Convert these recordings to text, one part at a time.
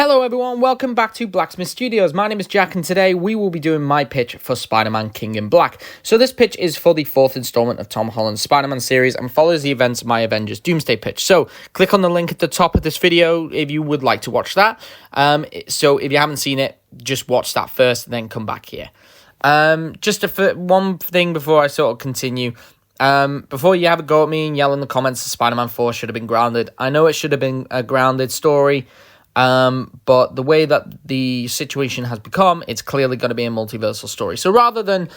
Hello everyone, welcome back to Blacksmith Studios. My name is Jack and today we will be doing my pitch for Spider-Man King in Black. So this pitch is for the fourth installment of Tom Holland's Spider-Man series and follows the events of my Avengers Doomsday pitch. So click on the link at the top of this video if you would like to watch that. So if you haven't seen it, just watch that first and then come back here. Just one thing before I sort of continue. Before you have a go at me and yell in the comments that Spider-Man 4 should have been grounded. I know it should have been a grounded story. But the way that the situation has become, it's clearly going to be a multiversal story. So rather than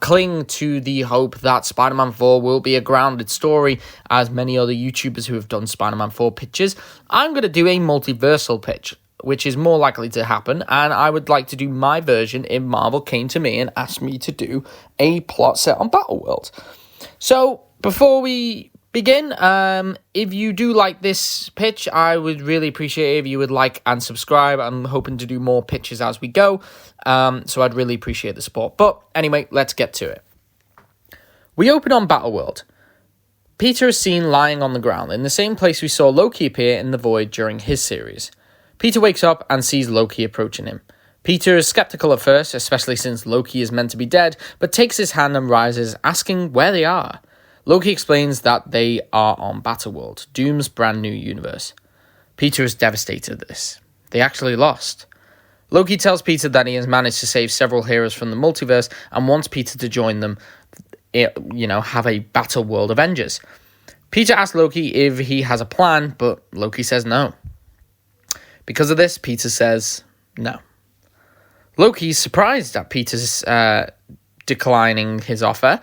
cling to the hope that Spider-Man 4 will be a grounded story, as many other YouTubers who have done Spider-Man 4 pitches, I'm going to do a multiversal pitch, which is more likely to happen. And I would like to do my version if Marvel came to me and asked me to do a plot set on Battleworld. So before we begin, if you do like this pitch, I would really appreciate it if you would like and subscribe. I'm hoping to do more pitches as we go, so I'd really appreciate the support. But anyway, let's get to it. We open on Battleworld. Peter is seen lying on the ground in the same place we saw Loki appear in the Void during his series. Peter wakes up and sees Loki approaching him. Peter is skeptical at first, especially since Loki is meant to be dead, but takes his hand and rises, asking where they are. Loki explains that they are on Battleworld, Doom's brand new universe. Peter is devastated at this. They actually lost. Loki tells Peter that he has managed to save several heroes from the multiverse and wants Peter to join them, have a Battleworld Avengers. Peter asks Loki if he has a plan, but Loki says no. Because of this, Peter says no. Loki is surprised at Peter's declining his offer.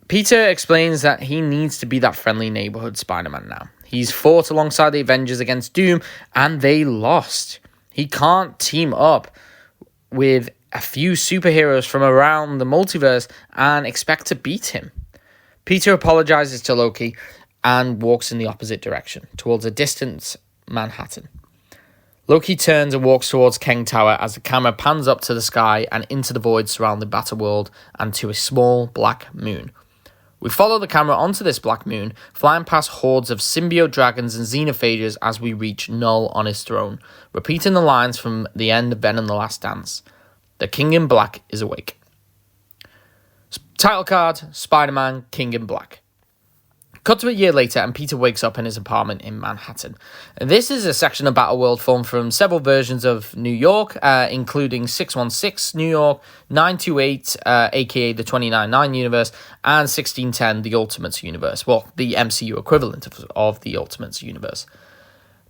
Peter explains that he needs to be that friendly neighborhood Spider-Man now. He's fought alongside the Avengers against Doom, and they lost. He can't team up with a few superheroes from around the multiverse and expect to beat him. Peter apologizes to Loki and walks in the opposite direction, towards a distant Manhattan. Loki turns and walks towards Kang Tower as the camera pans up to the sky and into the void surrounding Battleworld and to a small black moon. We follow the camera onto this black moon, flying past hordes of symbiote dragons and xenophages as we reach Null on his throne, repeating the lines from the end of Venom: The Last Dance. The King in Black is awake. Title card, Spider-Man, King in Black. Cut to a year later and Peter wakes up in his apartment in Manhattan. This is a section of Battleworld formed from several versions of New York, including 616 New York, 928, aka the 299 universe, and 1610, the Ultimates universe. Well, the MCU equivalent of the Ultimates universe.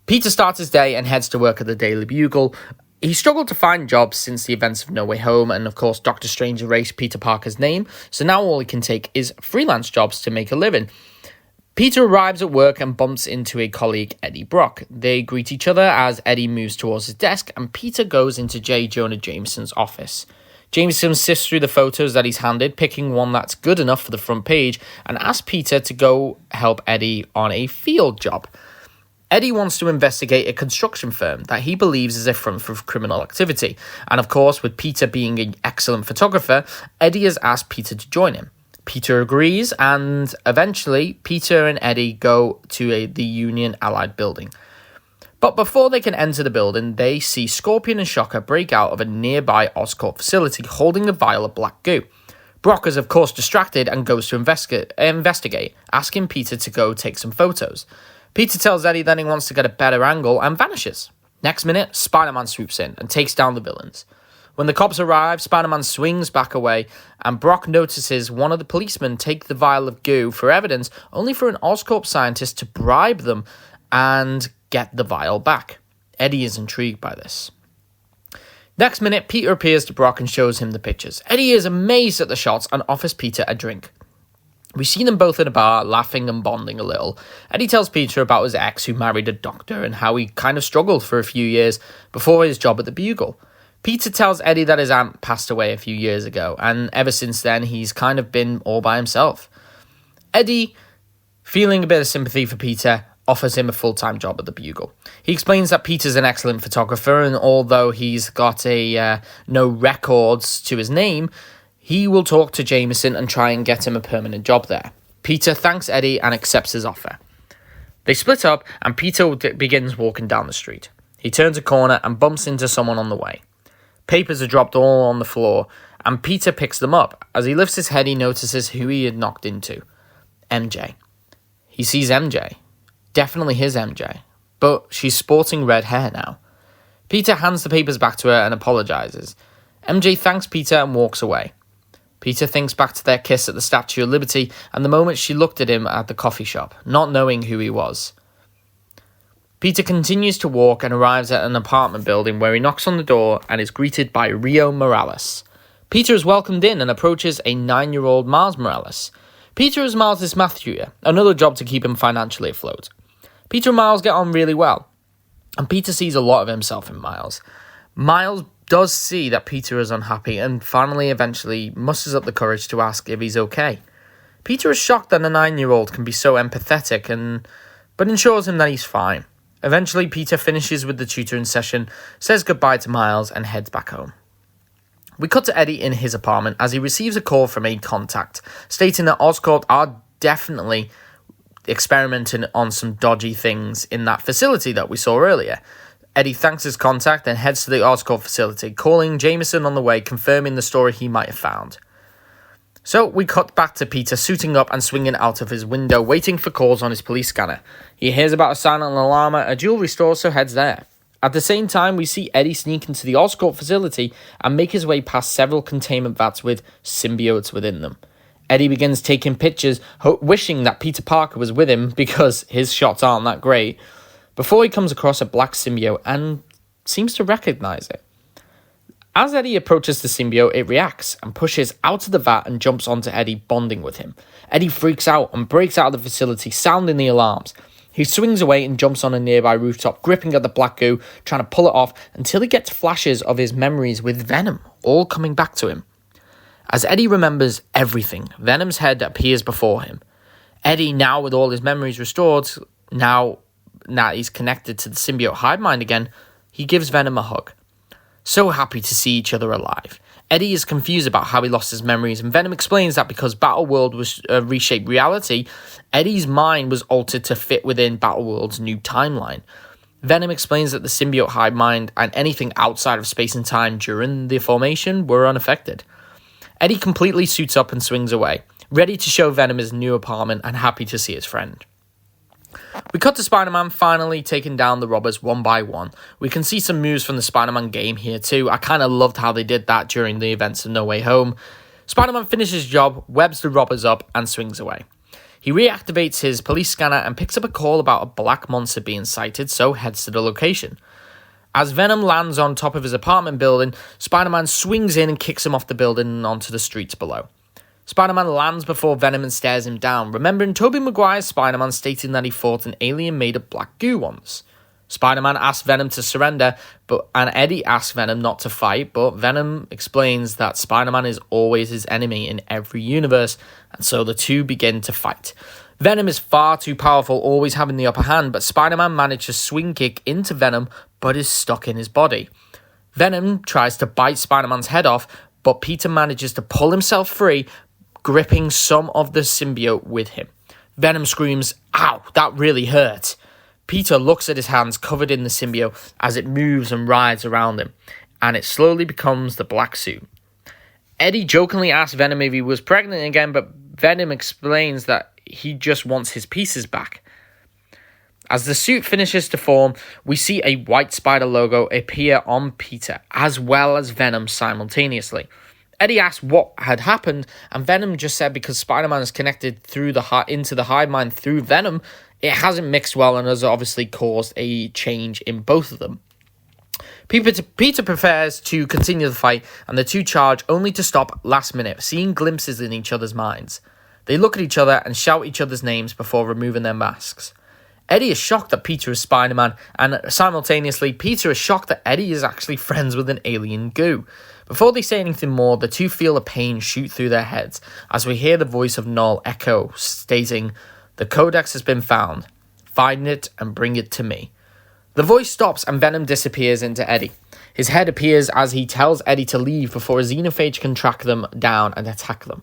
Peter starts his day and heads to work at the Daily Bugle. He struggled to find jobs since the events of No Way Home, and of course Doctor Strange erased Peter Parker's name, so now all he can take is freelance jobs to make a living. Peter arrives at work and bumps into a colleague, Eddie Brock. They greet each other as Eddie moves towards his desk and Peter goes into J. Jonah Jameson's office. Jameson sifts through the photos that he's handed, picking one that's good enough for the front page, and asks Peter to go help Eddie on a field job. Eddie wants to investigate a construction firm that he believes is a front for criminal activity. And of course, with Peter being an excellent photographer, Eddie has asked Peter to join him. Peter agrees, and eventually, Peter and Eddie go to the Union Allied building. But before they can enter the building, they see Scorpion and Shocker break out of a nearby Oscorp facility holding a vial of black goo. Brock is, of course, distracted and goes to investigate, asking Peter to go take some photos. Peter tells Eddie that he wants to get a better angle and vanishes. Next minute, Spider-Man swoops in and takes down the villains. When the cops arrive, Spider-Man swings back away, and Brock notices one of the policemen take the vial of goo for evidence, only for an Oscorp scientist to bribe them and get the vial back. Eddie is intrigued by this. Next minute, Peter appears to Brock and shows him the pictures. Eddie is amazed at the shots and offers Peter a drink. We see them both in a bar, laughing and bonding a little. Eddie tells Peter about his ex who married a doctor and how he kind of struggled for a few years before his job at the Bugle. Peter tells Eddie that his aunt passed away a few years ago, and ever since then, he's kind of been all by himself. Eddie, feeling a bit of sympathy for Peter, offers him a full-time job at the Bugle. He explains that Peter's an excellent photographer, and although he's got no records to his name, he will talk to Jameson and try and get him a permanent job there. Peter thanks Eddie and accepts his offer. They split up, and Peter begins walking down the street. He turns a corner and bumps into someone on the way. Papers are dropped all on the floor, and Peter picks them up. As he lifts his head, he notices who he had knocked into. MJ. He sees MJ. Definitely his MJ. But she's sporting red hair now. Peter hands the papers back to her and apologizes. MJ thanks Peter and walks away. Peter thinks back to their kiss at the Statue of Liberty and the moment she looked at him at the coffee shop, not knowing who he was. Peter continues to walk and arrives at an apartment building where he knocks on the door and is greeted by Rio Morales. Peter is welcomed in and approaches a 9-year-old Miles Morales. Peter is Miles' math tutor, another job to keep him financially afloat. Peter and Miles get on really well, and Peter sees a lot of himself in Miles. Miles does see that Peter is unhappy and finally eventually musters up the courage to ask if he's okay. Peter is shocked that a 9-year-old can be so empathetic but ensures him that he's fine. Eventually, Peter finishes with the tutoring session, says goodbye to Miles, and heads back home. We cut to Eddie in his apartment as he receives a call from a contact, stating that Oscorp are definitely experimenting on some dodgy things in that facility that we saw earlier. Eddie thanks his contact and heads to the Oscorp facility, calling Jameson on the way, confirming the story he might have found. So we cut back to Peter suiting up and swinging out of his window, waiting for calls on his police scanner. He hears about a silent alarm at a jewelry store, so heads there. At the same time, we see Eddie sneak into the Oscorp facility and make his way past several containment vats with symbiotes within them. Eddie begins taking pictures, wishing that Peter Parker was with him because his shots aren't that great, before he comes across a black symbiote and seems to recognize it. As Eddie approaches the symbiote, it reacts and pushes out of the vat and jumps onto Eddie, bonding with him. Eddie freaks out and breaks out of the facility, sounding the alarms. He swings away and jumps on a nearby rooftop, gripping at the black goo, trying to pull it off until he gets flashes of his memories with Venom, all coming back to him. As Eddie remembers everything, Venom's head appears before him. Eddie, now with all his memories restored, now that he's connected to the symbiote hive mind again, he gives Venom a hug. So happy to see each other alive. Eddie is confused about how he lost his memories, and Venom explains that because Battleworld was reshaped reality, Eddie's mind was altered to fit within Battleworld's new timeline. Venom explains that the symbiote hive mind and anything outside of space and time during the formation were unaffected. Eddie completely suits up and swings away, ready to show Venom his new apartment and happy to see his friend. We cut to Spider-Man finally taking down the robbers one by one. We can see some moves from the Spider-Man game here too. I kind of loved how they did that during the events of No Way Home. Spider-Man finishes his job, webs the robbers up, and swings away. He reactivates his police scanner and picks up a call about a black monster being sighted, so heads to the location. As Venom lands on top of his apartment building, Spider-Man swings in and kicks him off the building and onto the streets below. Spider-Man lands before Venom and stares him down, remembering Tobey Maguire's Spider-Man stating that he fought an alien made of black goo once. Spider-Man asks Venom to surrender, and Eddie asks Venom not to fight, but Venom explains that Spider-Man is always his enemy in every universe, and so the two begin to fight. Venom is far too powerful, always having the upper hand, but Spider-Man manages a swing kick into Venom, but is stuck in his body. Venom tries to bite Spider-Man's head off, but Peter manages to pull himself free, gripping some of the symbiote with him. Venom screams, "Ow, that really hurt." Peter looks at his hands covered in the symbiote as it moves and writhes around him, and it slowly becomes the black suit. Eddie jokingly asks Venom if he was pregnant again, but Venom explains that he just wants his pieces back. As the suit finishes to form, we see a white spider logo appear on Peter, as well as Venom simultaneously. Eddie asks what had happened, and Venom just said because Spider-Man is connected through into the hive mind through Venom, it hasn't mixed well and has obviously caused a change in both of them. Peter prefers to continue the fight, and the two charge only to stop last minute, seeing glimpses in each other's minds. They look at each other and shout each other's names before removing their masks. Eddie is shocked that Peter is Spider-Man, and simultaneously, Peter is shocked that Eddie is actually friends with an alien goo. Before they say anything more, the two feel a pain shoot through their heads as we hear the voice of Null echo, stating, "The Codex has been found. Find it and bring it to me." The voice stops and Venom disappears into Eddie. His head appears as he tells Eddie to leave before a xenophage can track them down and attack them.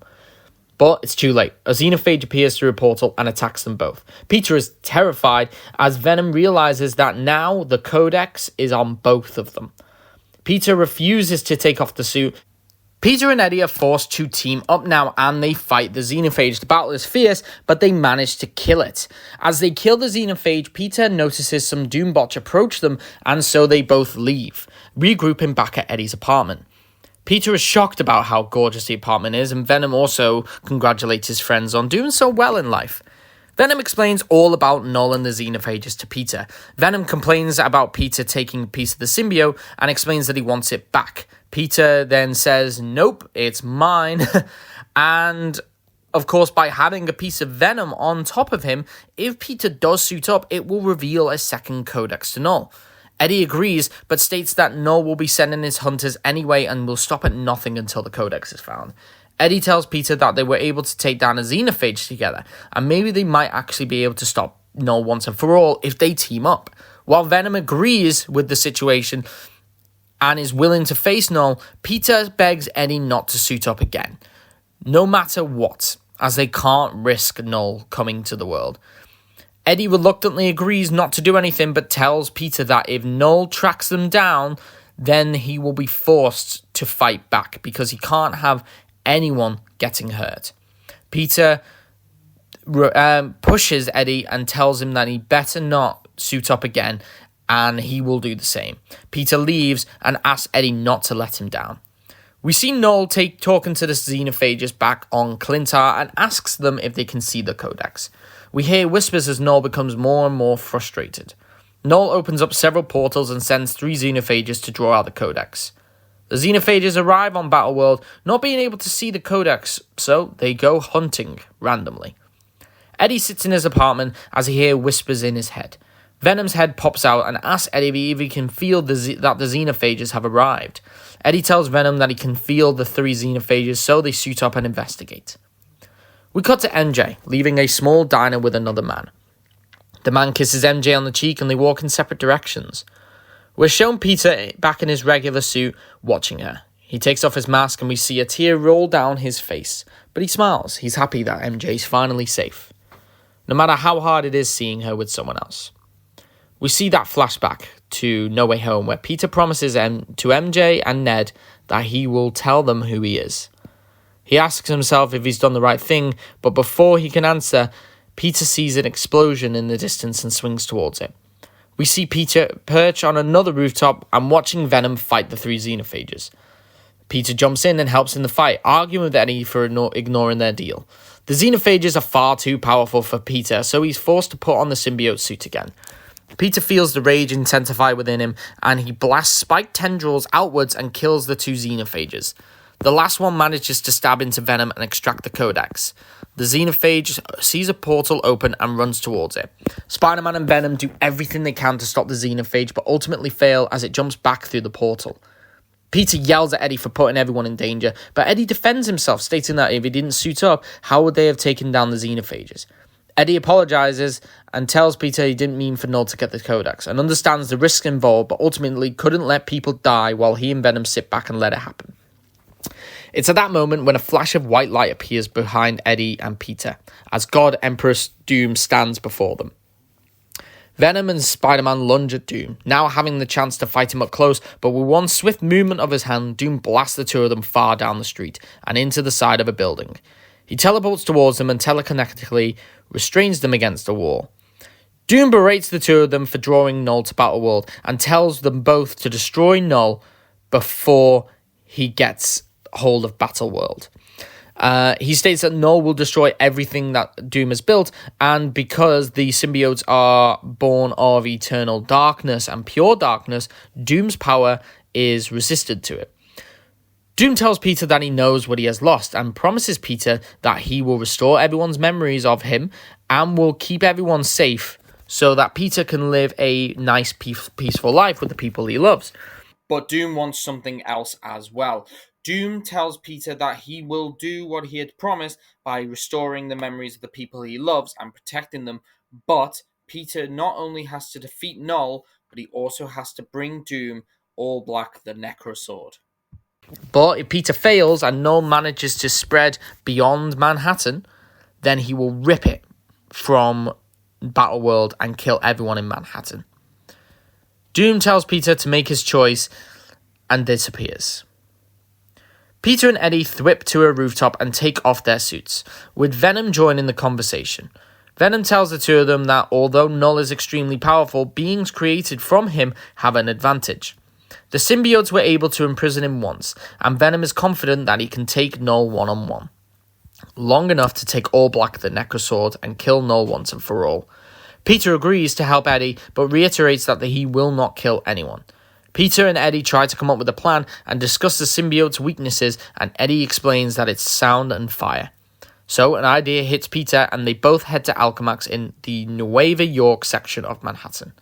But it's too late. A xenophage appears through a portal and attacks them both. Peter is terrified as Venom realizes that now the Codex is on both of them. Peter refuses to take off the suit. Peter and Eddie are forced to team up now and they fight the xenophage. The battle is fierce, but they manage to kill it. As they kill the xenophage, Peter notices some Doombots approach them, and so they both leave, regrouping back at Eddie's apartment. Peter is shocked about how gorgeous the apartment is, and Venom also congratulates his friends on doing so well in life. Venom explains all about Null and the xenophages to Peter. Venom complains about Peter taking a piece of the symbiote and explains that he wants it back. Peter then says, nope, it's mine. And, of course, by having a piece of Venom on top of him, if Peter does suit up, it will reveal a second Codex to Null. Eddie agrees, but states that Null will be sending his hunters anyway and will stop at nothing until the Codex is found. Eddie tells Peter that they were able to take down a xenophage together, and maybe they might actually be able to stop Null once and for all if they team up. While Venom agrees with the situation and is willing to face Null, Peter begs Eddie not to suit up again, no matter what, as they can't risk Null coming to the world. Eddie reluctantly agrees not to do anything, but tells Peter that if Null tracks them down, then he will be forced to fight back because he can't have anyone getting hurt. Peter pushes Eddie and tells him that he better not suit up again, and he will do the same. Peter leaves and asks Eddie not to let him down. We see Null talking to the xenophages back on Clintar and asks them if they can see the Codex. We hear whispers as Null becomes more and more frustrated. Null opens up several portals and sends 3 xenophages to draw out the Codex. The xenophages arrive on Battleworld, not being able to see the Codex, so they go hunting randomly. Eddie sits in his apartment as he hears whispers in his head. Venom's head pops out and asks Eddie if he can feel that the xenophages have arrived. Eddie tells Venom that he can feel the 3 xenophages, so they suit up and investigate. We cut to MJ, leaving a small diner with another man. The man kisses MJ on the cheek and they walk in separate directions. We're shown Peter back in his regular suit, watching her. He takes off his mask and we see a tear roll down his face, but he smiles. He's happy that MJ's finally safe, no matter how hard it is seeing her with someone else. We see that flashback to No Way Home, where Peter promises to MJ and Ned that he will tell them who he is. He asks himself if he's done the right thing, but before he can answer, Peter sees an explosion in the distance and swings towards it. We see Peter perch on another rooftop and watching Venom fight the 3 xenophages. Peter jumps in and helps in the fight, arguing with Eddie for ignoring their deal. The xenophages are far too powerful for Peter, so he's forced to put on the symbiote suit again. Peter feels the rage intensify within him, and he blasts spiked tendrils outwards and kills the 2 xenophages. The last one manages to stab into Venom and extract the Codex. The xenophage sees a portal open and runs towards it. Spider-Man and Venom do everything they can to stop the xenophage, but ultimately fail as it jumps back through the portal. Peter yells at Eddie for putting everyone in danger, but Eddie defends himself, stating that if he didn't suit up, how would they have taken down the xenophages? Eddie apologizes and tells Peter he didn't mean for Null to get the Codex, and understands the risks involved, but ultimately couldn't let people die while he and Venom sit back and let it happen. It's at that moment when a flash of white light appears behind Eddie and Peter, as God Emperor Doom stands before them. Venom and Spider-Man lunge at Doom, now having the chance to fight him up close, but with one swift movement of his hand, Doom blasts the 2 of them far down the street and into the side of a building. He teleports towards them and telekinetically restrains them against a wall. Doom berates the 2 of them for drawing Null to Battleworld and tells them both to destroy Null before he gets hold of Battleworld. He states that Null will destroy everything that Doom has built, and because the symbiotes are born of eternal darkness and pure darkness, Doom's power is resisted to it. Doom tells Peter that he knows what he has lost and promises Peter that he will restore everyone's memories of him and will keep everyone safe so that Peter can live a nice, peaceful life with the people he loves. But Doom wants something else as well. Doom tells Peter that he will do what he had promised by restoring the memories of the people he loves and protecting them, but Peter not only has to defeat Null, but he also has to bring Doom All Black the Necrosword. But if Peter fails and Null manages to spread beyond Manhattan, then he will rip it from Battleworld and kill everyone in Manhattan. Doom tells Peter to make his choice and disappears. Peter and Eddie thwip to a rooftop and take off their suits, with Venom joining the conversation. Venom tells the two of them that although Null is extremely powerful, beings created from him have an advantage. The symbiotes were able to imprison him once, and Venom is confident that he can take Null one-on-one, long enough to take All Black the Necrosword and kill Null once and for all. Peter agrees to help Eddie, but reiterates that he will not kill anyone. Peter and Eddie try to come up with a plan and discuss the symbiote's weaknesses, and Eddie explains that it's sound and fire. So an idea hits Peter, and they both head to Alchemax in the Nueva York section of Manhattan.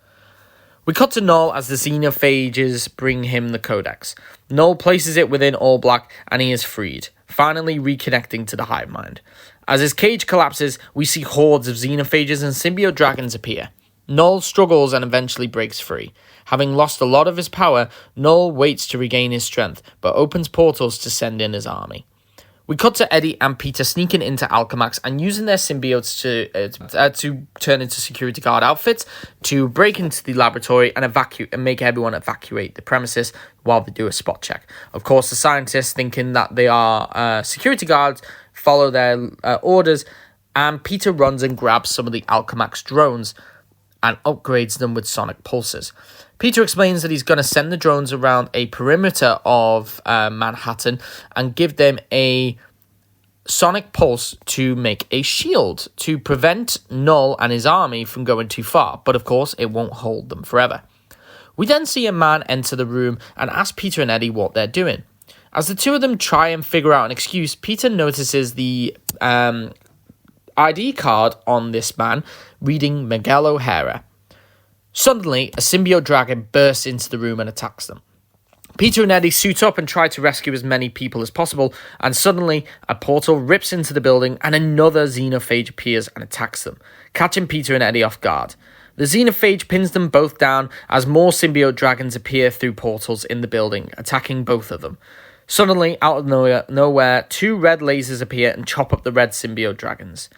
We cut to Null as the xenophages bring him the Codex. Null places it within All Black, and he is freed, finally reconnecting to the hive mind. As his cage collapses, we see hordes of xenophages and symbiote dragons appear. Null struggles and eventually breaks free. Having lost a lot of his power, Null waits to regain his strength, but opens portals to send in his army. We cut to Eddie and Peter sneaking into Alchemax and using their symbiotes to turn into security guard outfits to break into the laboratory and make everyone evacuate the premises while they do a spot check. Of course, the scientists, thinking that they are security guards, follow their orders, and Peter runs and grabs some of the Alchemax drones and upgrades them with sonic pulses. Peter explains that he's going to send the drones around a perimeter of Manhattan and give them a sonic pulse to make a shield to prevent Null and his army from going too far, but of course it won't hold them forever. We then see a man enter the room and ask Peter and Eddie what they're doing. As the two of them try and figure out an excuse, Peter notices the ID card on this man reading Miguel O'Hara. Suddenly, a symbiote dragon bursts into the room and attacks them. Peter and Eddie suit up and try to rescue as many people as possible, and suddenly, a portal rips into the building and another xenophage appears and attacks them, catching Peter and Eddie off guard. The xenophage pins them both down as more symbiote dragons appear through portals in the building, attacking both of them. Suddenly, out of nowhere, two red lasers appear and chop up the red symbiote dragons.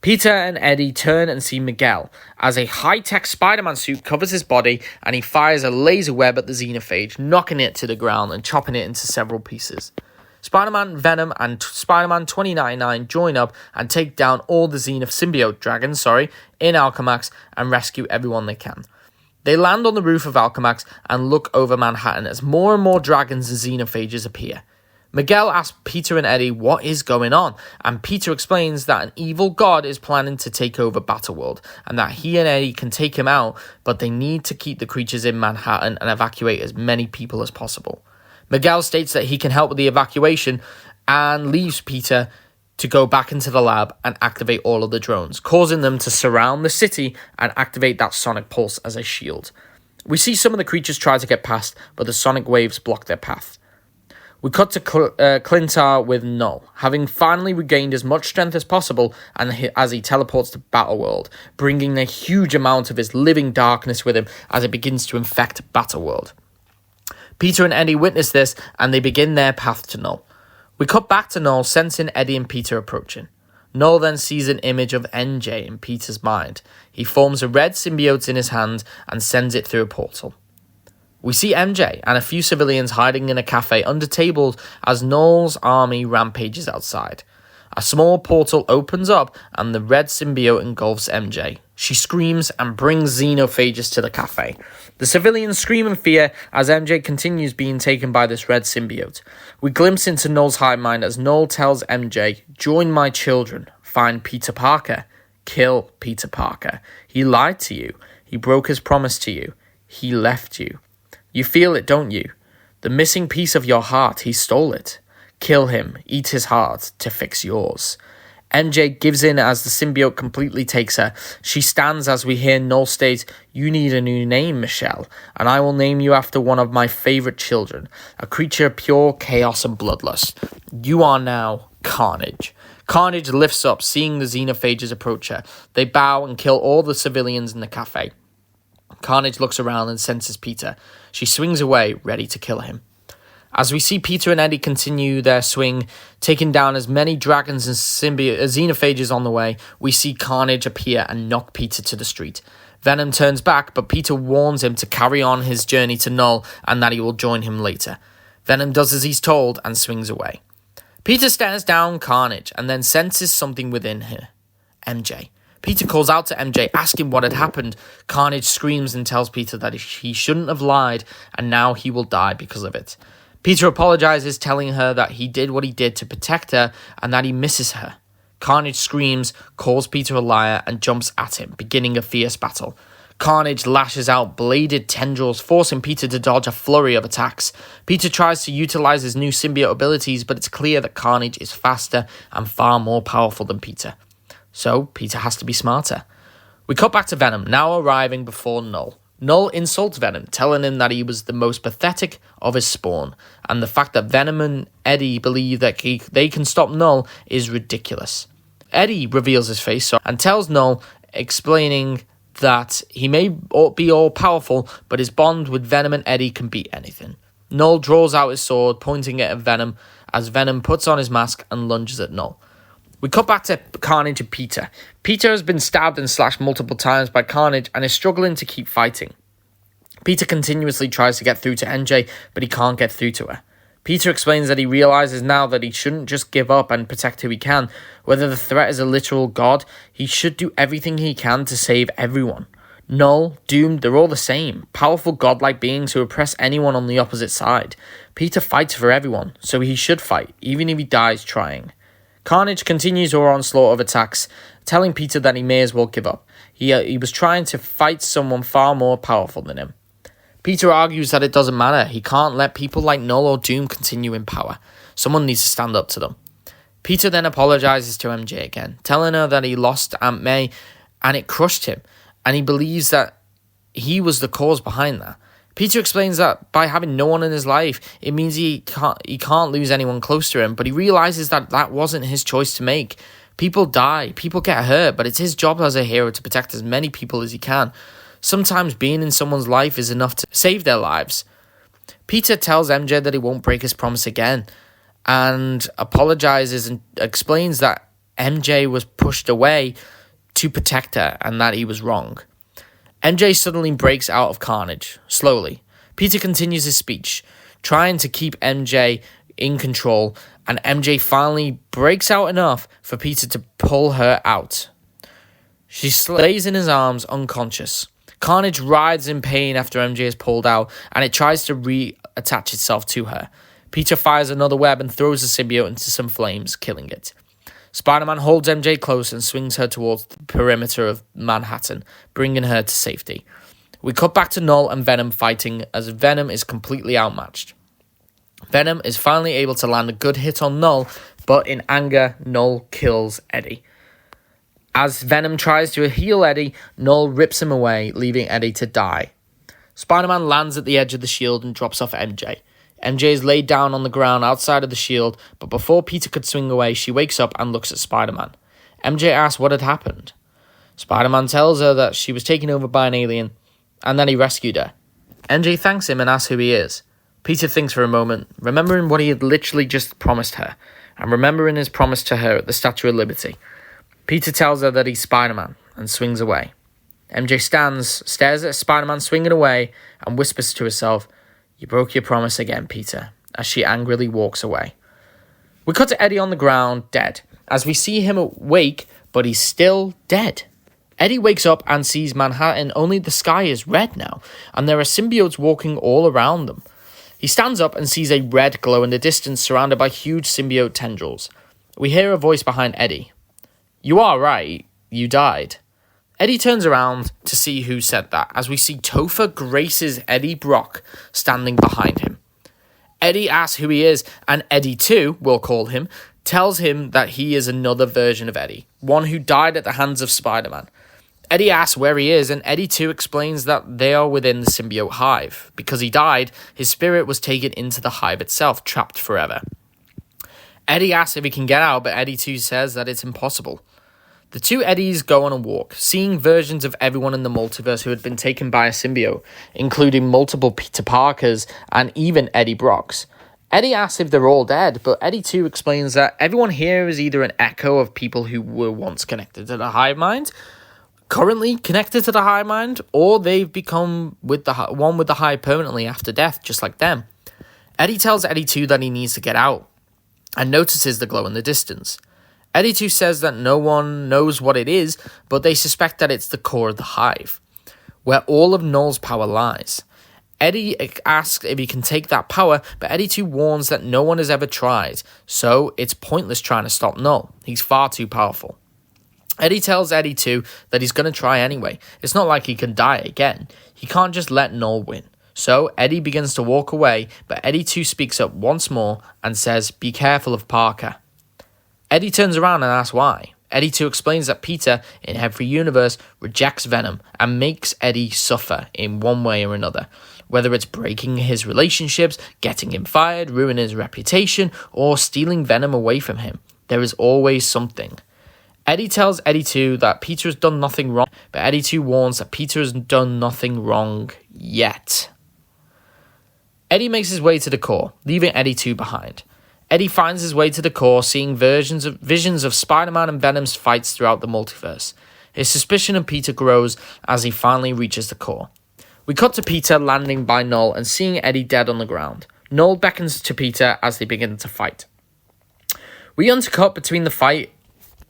Peter and Eddie turn and see Miguel, as a high-tech Spider-Man suit covers his body, and he fires a laser web at the xenophage, knocking it to the ground and chopping it into several pieces. Spider-Man, Venom, and Spider-Man 2099 join up and take down all the symbiote dragons, in Alchemax and rescue everyone they can. They land on the roof of Alchemax and look over Manhattan as more and more dragons and xenophages appear. Miguel asks Peter and Eddie what is going on, and Peter explains that an evil god is planning to take over Battleworld, and that he and Eddie can take him out, but they need to keep the creatures in Manhattan and evacuate as many people as possible. Miguel states that he can help with the evacuation, and leaves Peter to go back into the lab and activate all of the drones, causing them to surround the city and activate that sonic pulse as a shield. We see some of the creatures try to get past, but the sonic waves block their path. We cut to Clintar with Null, having finally regained as much strength as possible as he teleports to Battleworld, bringing a huge amount of his living darkness with him as it begins to infect Battleworld. Peter and Eddie witness this, and they begin their path to Null. We cut back to Null, sensing Eddie and Peter approaching. Null then sees an image of MJ in Peter's mind. He forms a red symbiote in his hand and sends it through a portal. We see MJ and a few civilians hiding in a cafe under tables as Null's army rampages outside. A small portal opens up and the red symbiote engulfs MJ. She screams and brings xenophages to the cafe. The civilians scream in fear as MJ continues being taken by this red symbiote. We glimpse into Null's hive mind as Null tells MJ, "Join my children, find Peter Parker, kill Peter Parker. He lied to you. He broke his promise to you. He left you. You feel it, don't you? The missing piece of your heart, he stole it. Kill him, eat his heart, to fix yours." MJ gives in as the symbiote completely takes her. She stands as we hear Null state, "You need a new name, Michelle, and I will name you after one of my favourite children, a creature of pure chaos and bloodlust. You are now Carnage." Carnage lifts up, seeing the xenophages approach her. They bow and kill all the civilians in the cafe. Carnage looks around and senses Peter. She swings away, ready to kill him. As we see Peter and Eddie continue their swing, taking down as many dragons and xenophages on the way, we see Carnage appear and knock Peter to the street. Venom turns back, but Peter warns him to carry on his journey to Null and that he will join him later. Venom does as he's told and swings away. Peter stares down Carnage and then senses something within her. MJ. Peter calls out to MJ, asking what had happened. Carnage screams and tells Peter that he shouldn't have lied and now he will die because of it. Peter apologizes, telling her that he did what he did to protect her and that he misses her. Carnage screams, calls Peter a liar, and jumps at him, beginning a fierce battle. Carnage lashes out bladed tendrils, forcing Peter to dodge a flurry of attacks. Peter tries to utilize his new symbiote abilities, but it's clear that Carnage is faster and far more powerful than Peter. So, Peter has to be smarter. We cut back to Venom, now arriving before Null. Null insults Venom, telling him that he was the most pathetic of his spawn, and the fact that Venom and Eddie believe that they can stop Null is ridiculous. Eddie reveals his face and tells Null, explaining that he may be all-powerful, but his bond with Venom and Eddie can beat anything. Null draws out his sword, pointing it at Venom, as Venom puts on his mask and lunges at Null. We cut back to Carnage and Peter. Peter has been stabbed and slashed multiple times by Carnage and is struggling to keep fighting. Peter continuously tries to get through to MJ, but he can't get through to her. Peter explains that he realizes now that he shouldn't just give up and protect who he can. Whether the threat is a literal god, he should do everything he can to save everyone. Null, Doom, they're all the same. Powerful godlike beings who oppress anyone on the opposite side. Peter fights for everyone, so he should fight, even if he dies trying. Carnage continues her onslaught of attacks, telling Peter that he may as well give up. He was trying to fight someone far more powerful than him. Peter argues that it doesn't matter. He can't let people like Null or Doom continue in power. Someone needs to stand up to them. Peter then apologizes to MJ again, telling her that he lost Aunt May and it crushed him, and he believes that he was the cause behind that. Peter explains that by having no one in his life, it means he can't lose anyone close to him, but he realizes that that wasn't his choice to make. People die, people get hurt, but it's his job as a hero to protect as many people as he can. Sometimes being in someone's life is enough to save their lives. Peter tells MJ that he won't break his promise again, and apologizes and explains that MJ was pushed away to protect her and that he was wrong. MJ suddenly breaks out of Carnage, slowly. Peter continues his speech, trying to keep MJ in control, and MJ finally breaks out enough for Peter to pull her out. She lays in his arms, unconscious. Carnage writhes in pain after MJ is pulled out, and it tries to reattach itself to her. Peter fires another web and throws the symbiote into some flames, killing it. Spider-Man holds MJ close and swings her towards the perimeter of Manhattan, bringing her to safety. We cut back to Null and Venom fighting, as Venom is completely outmatched. Venom is finally able to land a good hit on Null, but in anger, Null kills Eddie. As Venom tries to heal Eddie, Null rips him away, leaving Eddie to die. Spider-Man lands at the edge of the shield and drops off MJ. MJ is laid down on the ground outside of the shield, but before Peter could swing away, she wakes up and looks at Spider-Man. MJ asks what had happened. Spider-Man tells her that she was taken over by an alien, and that he rescued her. MJ thanks him and asks who he is. Peter thinks for a moment, remembering what he had literally just promised her, and remembering his promise to her at the Statue of Liberty. Peter tells her that he's Spider-Man, and swings away. MJ stands, stares at Spider-Man swinging away, and whispers to herself, "You broke your promise again, Peter," as she angrily walks away. We cut to Eddie on the ground, dead, as we see him awake, but he's still dead. Eddie wakes up and sees Manhattan, only the sky is red now, and there are symbiotes walking all around them. He stands up and sees a red glow in the distance surrounded by huge symbiote tendrils. We hear a voice behind Eddie. "You are right, you died." Eddie turns around to see who said that, as we see Topher Grace's Eddie Brock standing behind him. Eddie asks who he is, and Eddie 2, we'll call him, tells him that he is another version of Eddie, one who died at the hands of Spider-Man. Eddie asks where he is, and Eddie 2 explains that they are within the symbiote hive. Because he died, his spirit was taken into the hive itself, trapped forever. Eddie asks if he can get out, but Eddie 2 says that it's impossible. The two Eddies go on a walk, seeing versions of everyone in the multiverse who had been taken by a symbiote, including multiple Peter Parkers and even Eddie Brocks. Eddie asks if they're all dead, but Eddie too explains that everyone here is either an echo of people who were once connected to the hive mind, currently connected to the hive mind, or they've become one with the hive permanently after death, just like them. Eddie tells Eddie 2 that he needs to get out, and notices the glow in the distance. Eddie 2 says that no one knows what it is, but they suspect that it's the core of the hive, where all of Null's power lies. Eddie asks if he can take that power, but Eddie 2 warns that no one has ever tried, so it's pointless trying to stop Null. He's far too powerful. Eddie tells Eddie 2 that he's going to try anyway. It's not like he can die again. He can't just let Null win. So Eddie begins to walk away, but Eddie 2 speaks up once more and says, "Be careful of Parker." Eddie turns around and asks why. Eddie 2 explains that Peter, in every universe, rejects Venom and makes Eddie suffer in one way or another. Whether it's breaking his relationships, getting him fired, ruining his reputation, or stealing Venom away from him, there is always something. Eddie tells Eddie 2 that Peter has done nothing wrong, but Eddie 2 warns that Peter has done nothing wrong yet. Eddie makes his way to the core, leaving Eddie 2 behind. Eddie finds his way to the core, seeing visions of Spider-Man and Venom's fights throughout the multiverse. His suspicion of Peter grows as he finally reaches the core. We cut to Peter landing by Null and seeing Eddie dead on the ground. Null beckons to Peter as they begin to fight. We intercut between the fight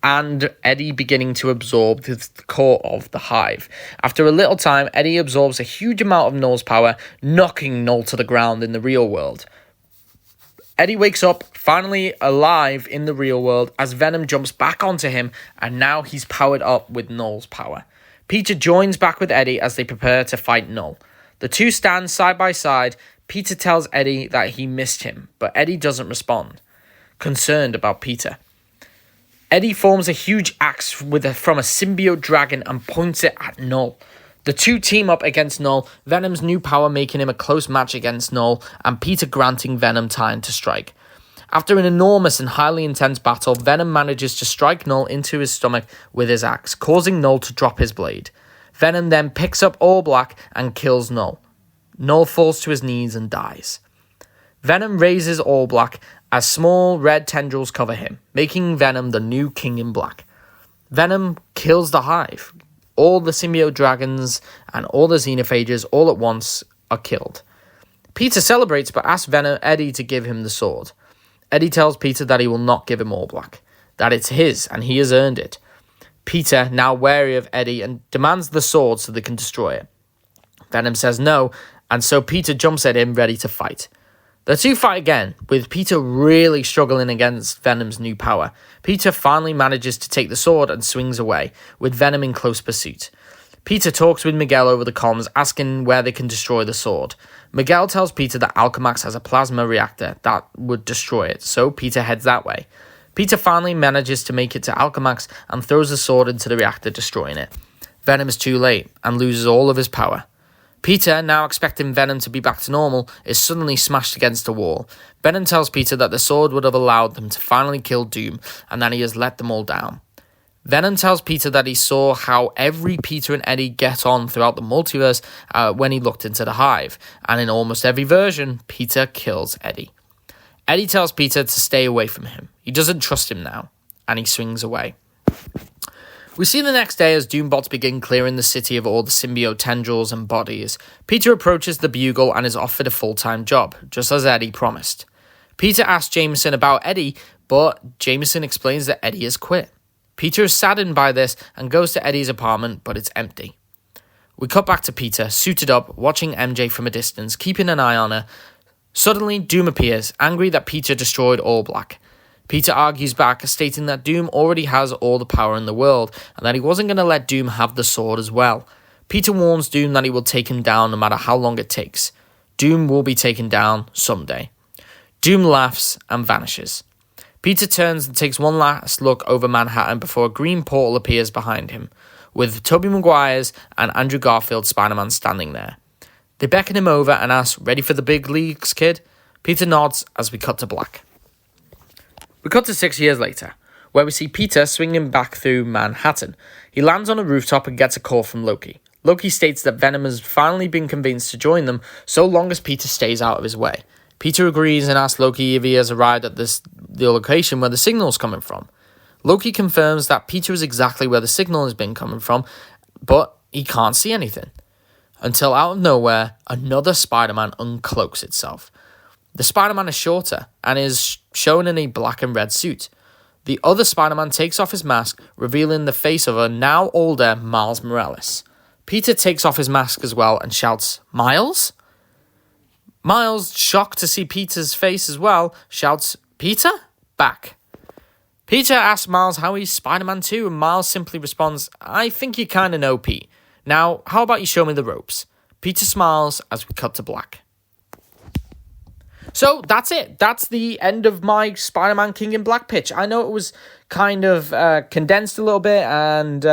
and Eddie beginning to absorb the core of the hive. After a little time, Eddie absorbs a huge amount of Null's power, knocking Null to the ground in the real world. Eddie wakes up, finally alive in the real world, as Venom jumps back onto him, and now he's powered up with Null's power. Peter joins back with Eddie as they prepare to fight Null. The two stand side by side. Peter tells Eddie that he missed him, but Eddie doesn't respond, concerned about Peter. Eddie forms a huge axe from a symbiote dragon and points it at Null. The two team up against Null, Venom's new power making him a close match against Null, and Peter granting Venom time to strike. After an enormous and highly intense battle, Venom manages to strike Null into his stomach with his axe, causing Null to drop his blade. Venom then picks up All Black and kills Null. Null falls to his knees and dies. Venom raises All Black as small red tendrils cover him, making Venom the new King in Black. Venom kills the hive. All the symbiote dragons and all the xenophages all at once are killed. Peter celebrates but asks Eddie to give him the sword. Eddie tells Peter that he will not give him All Black, that it's his and he has earned it. Peter, now wary of Eddie, and demands the sword so they can destroy it. Venom says no, and so Peter jumps at him ready to fight. The two fight again, with Peter really struggling against Venom's new power. Peter finally manages to take the sword and swings away, with Venom in close pursuit. Peter talks with Miguel over the comms, asking where they can destroy the sword. Miguel tells Peter that Alchemax has a plasma reactor that would destroy it, so Peter heads that way. Peter finally manages to make it to Alchemax and throws the sword into the reactor, destroying it. Venom is too late and loses all of his power. Peter, now expecting Venom to be back to normal, is suddenly smashed against a wall. Venom tells Peter that the sword would have allowed them to finally kill Doom, and that he has let them all down. Venom tells Peter that he saw how every Peter and Eddie get on throughout the multiverse when he looked into the hive, and in almost every version, Peter kills Eddie. Eddie tells Peter to stay away from him. He doesn't trust him now, and he swings away. We see the next day as Doombots begin clearing the city of all the symbiote tendrils and bodies. Peter approaches the Bugle and is offered a full-time job, just as Eddie promised. Peter asks Jameson about Eddie, but Jameson explains that Eddie has quit. Peter is saddened by this and goes to Eddie's apartment, but it's empty. We cut back to Peter, suited up, watching MJ from a distance, keeping an eye on her. Suddenly, Doom appears, angry that Peter destroyed All Black. Peter argues back, stating that Doom already has all the power in the world, and that he wasn't going to let Doom have the sword as well. Peter warns Doom that he will take him down no matter how long it takes. Doom will be taken down someday. Doom laughs and vanishes. Peter turns and takes one last look over Manhattan before a green portal appears behind him, with Tobey Maguire's and Andrew Garfield's Spider-Man standing there. They beckon him over and ask, "Ready for the big leagues, kid?" Peter nods as we cut to black. We cut to 6 years later, where we see Peter swinging back through Manhattan. He lands on a rooftop and gets a call from Loki. Loki states that Venom has finally been convinced to join them so long as Peter stays out of his way. Peter agrees and asks Loki if he has arrived at the location where the signal's coming from. Loki confirms that Peter is exactly where the signal has been coming from, but he can't see anything. Until out of nowhere, another Spider-Man uncloaks itself. The Spider-Man is shorter and is shown in a black and red suit. The other Spider-Man takes off his mask, revealing the face of a now older Miles Morales. Peter takes off his mask as well and shouts, "Miles?" Miles, shocked to see Peter's face as well, shouts, "Peter?" back. Peter asks Miles how he's Spider-Man too, and Miles simply responds, "I think you kind of know, Pete. Now, how about you show me the ropes?" Peter smiles as we cut to black. So that's it. That's the end of my Spider-Man King in Black pitch. I know it was kind of condensed a little bit and,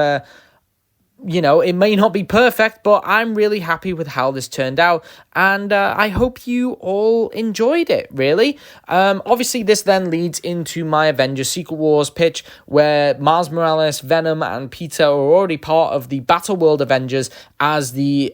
it may not be perfect, but I'm really happy with how this turned out. And I hope you all enjoyed it, really. Obviously, this then leads into my Avengers Secret Wars pitch, where Miles Morales, Venom, and Peter are already part of the Battleworld Avengers as the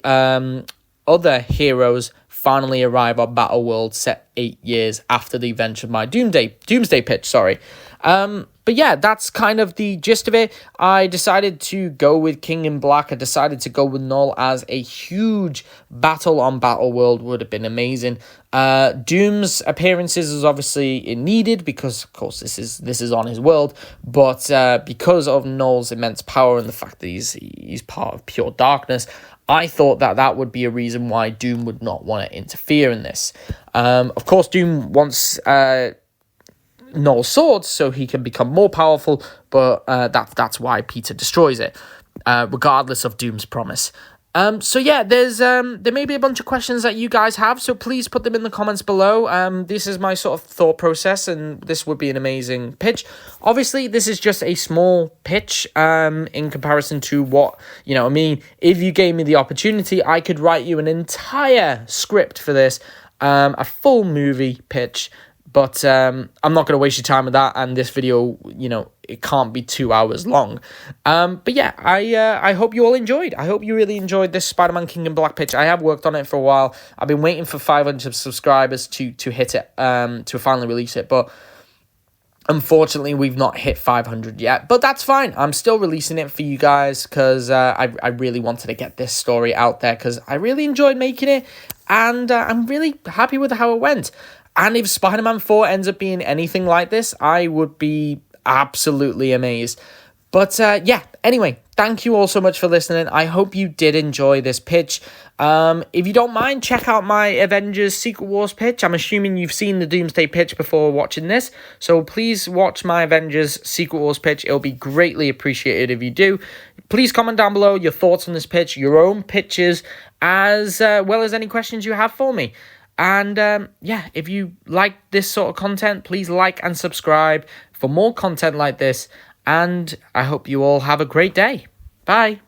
other heroes finally arrive on Battleworld set 8 years after the event of my Doomsday pitch, sorry. But yeah, that's kind of the gist of it. I decided to go with King in Black. I decided to go with Null as a huge battle on Battleworld would have been amazing. Doom's appearances is obviously needed because, of course, this is on his world. But because of Null's immense power and the fact that he's part of pure darkness, I thought that would be a reason why Doom would not want to interfere in this. Of course, Doom wants Null's sword so he can become more powerful, but that's why Peter destroys it, regardless of Doom's promise. So yeah, there may be a bunch of questions that you guys have, so please put them in the comments below. This is my sort of thought process, and this would be an amazing pitch. Obviously, this is just a small pitch in comparison to what, if you gave me the opportunity, I could write you an entire script for this, a full movie pitch. But I'm not going to waste your time with that, and this video, it can't be 2 hours long. But yeah, I hope you all enjoyed. I hope you really enjoyed this Spider-Man King in Black pitch. I have worked on it for a while. I've been waiting for 500 subscribers to hit it, to finally release it. But unfortunately, we've not hit 500 yet. But that's fine. I'm still releasing it for you guys because I really wanted to get this story out there because I really enjoyed making it. And I'm really happy with how it went. And if Spider-Man 4 ends up being anything like this, I would be absolutely amazed. But yeah, anyway, thank you all so much for listening. I hope you did enjoy this pitch. If you don't mind, check out my Avengers Secret Wars pitch. I'm assuming you've seen the Doomsday pitch before watching this. So please watch my Avengers Secret Wars pitch. It'll be greatly appreciated if you do. Please comment down below your thoughts on this pitch, your own pitches, as well as any questions you have for me. And yeah, if you like this sort of content, please like and subscribe for more content like this. And I hope you all have a great day. Bye.